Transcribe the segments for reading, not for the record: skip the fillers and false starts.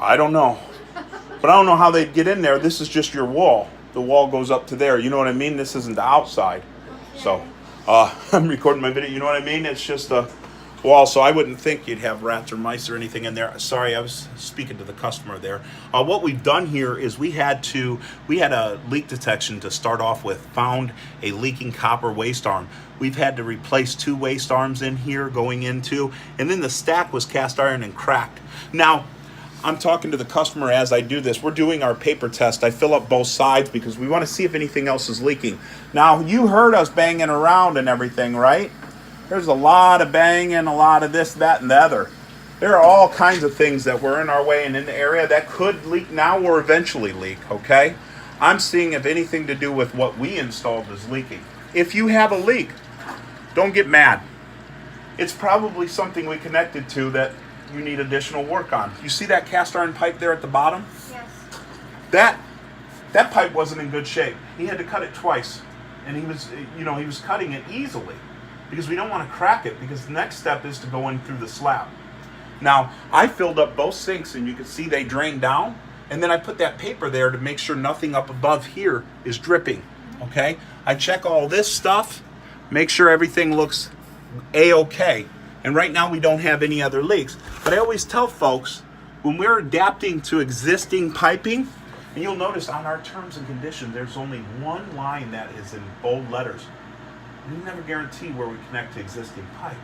I don't know. But I don't know how they'd get in there. This is just your wall. The wall goes up to there. You know what I mean? This isn't the outside. So, I'm recording my video. You know what I mean? It's just a wall. So I wouldn't think you'd have rats or mice or anything in there. Sorry, I was speaking to the customer there. What we've done here is we had a leak detection to start off with. Found a leaking copper waste arm. We've had to replace 2 waste arms in here going into, and then the stack was cast iron and cracked. Now, I'm talking to the customer as I do this. We're doing our paper test. I fill up both sides because we want to see if anything else is leaking. Now, you heard us banging around and everything, right? There's a lot of banging, a lot of this, that, and the other. There are all kinds of things that were in our way and in the area that could leak now or eventually leak, okay? I'm seeing if anything to do with what we installed is leaking. If you have a leak, don't get mad. It's probably something we connected to that you need additional work on. You see that cast iron pipe there at the bottom? Yes. That pipe wasn't in good shape. He had to cut it twice, and he was cutting it easily because we don't want to crack it, because the next step is to go in through the slab. Now, I filled up both sinks, and you can see they drained down, and then I put that paper there to make sure nothing up above here is dripping, okay? I check all this stuff, make sure everything looks A-okay. And right now we don't have any other leaks. But I always tell folks, when we're adapting to existing piping, and you'll notice on our terms and conditions, there's only one line that is in bold letters. We never guarantee where we connect to existing pipe.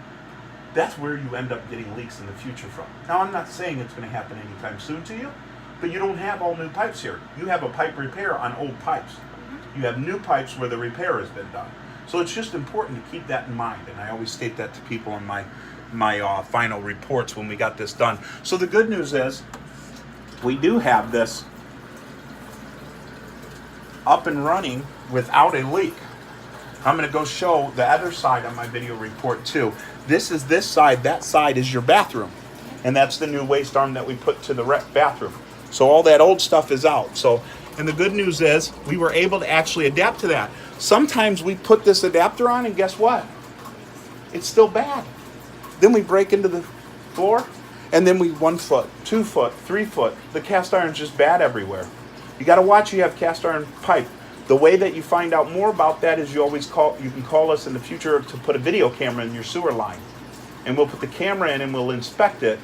That's where you end up getting leaks in the future from. Now, I'm not saying it's going to happen anytime soon to you, but you don't have all new pipes here. You have a pipe repair on old pipes. You have new pipes where the repair has been done. So it's just important to keep that in mind, and I always state that to people in my final reports when we got this done. So the good news is we do have this up and running without a leak. I'm going to go show the other side on my video report too. This is this side. That side is your bathroom, and that's the new waste arm that we put to the bathroom. So all that old stuff is out. So, and the good news is we were able to actually adapt to that. Sometimes we put this adapter on and guess what? It's still bad. Then we break into the floor, and then 1 foot, 2 foot, 3 foot. The cast iron's just bad everywhere. You got to watch you have cast iron pipe. The way that you find out more about that is you can call us in the future to put a video camera in your sewer line. And we'll put the camera in and we'll inspect it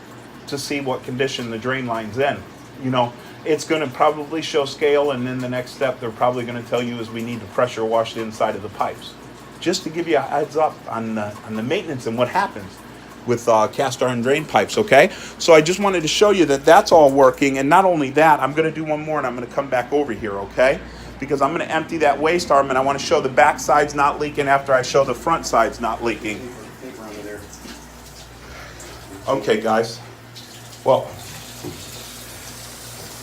to see what condition the drain line's in. You know, it's going to probably show scale, and then the next step they're probably going to tell you is we need to pressure wash the inside of the pipes. Just to give you a heads up on the maintenance and what happens with cast iron drain pipes, okay? So I just wanted to show you that that's all working, and not only that, I'm going to do one more and I'm going to come back over here, okay? Because I'm going to empty that waste arm, and I want to show the back side's not leaking after I show the front side's not leaking. Okay, guys. Well,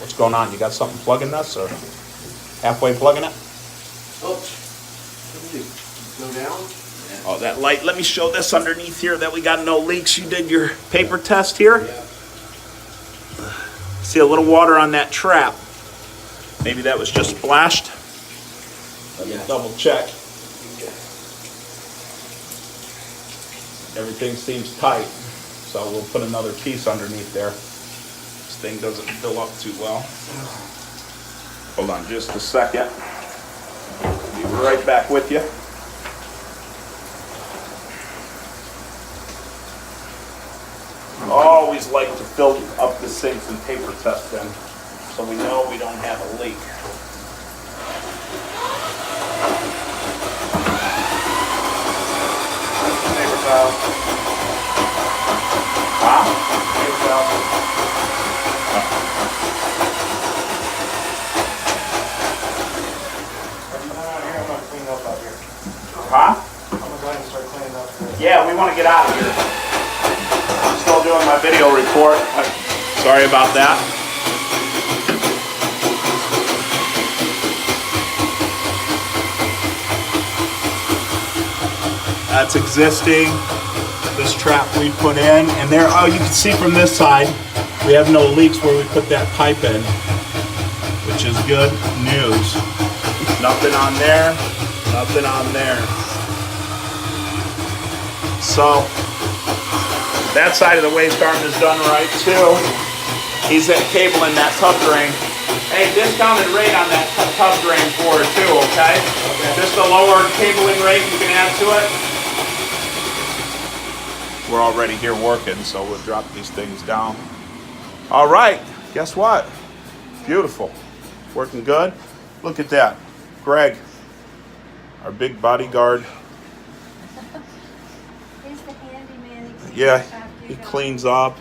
what's going on? You got something plugging this, or halfway plugging it? Oh, go down. Oh, that light. Let me show this underneath here that we got no leaks. You did your paper test here. Yeah. See a little water on that trap. Maybe that was just splashed. Let me double check. Everything seems tight, so we'll put another piece underneath there. This thing doesn't fill up too well. Hold on just a second. Be right back with you. Always like to fill up the sinks and paper test them so we know we don't have a leak. Paper towel. Huh? Paper towel. I'm gonna clean up out here. Huh? I'm gonna go ahead and start cleaning up. Yeah, we want to get out of here. I'm still doing my video report. Sorry about that. That's existing. This trap we put in, and there, oh, you can see from this side, we have no leaks where we put that pipe in, which is good news. Nothing on there, nothing on there. So, that side of the waste arm is done right too. He's cabling that tub drain. Hey, discounted rate on that tub drain for it too, okay? Just a lower cabling rate you can add to it. We're already here working, so we'll drop these things down. All right, guess what? Beautiful. Working good. Look at that. Greg, our big bodyguard. He's the handyman. Yeah, he cleans up.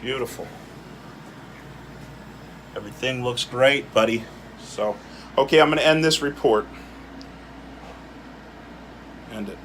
Beautiful. Everything looks great, buddy. So, okay, I'm going to end this report. End it.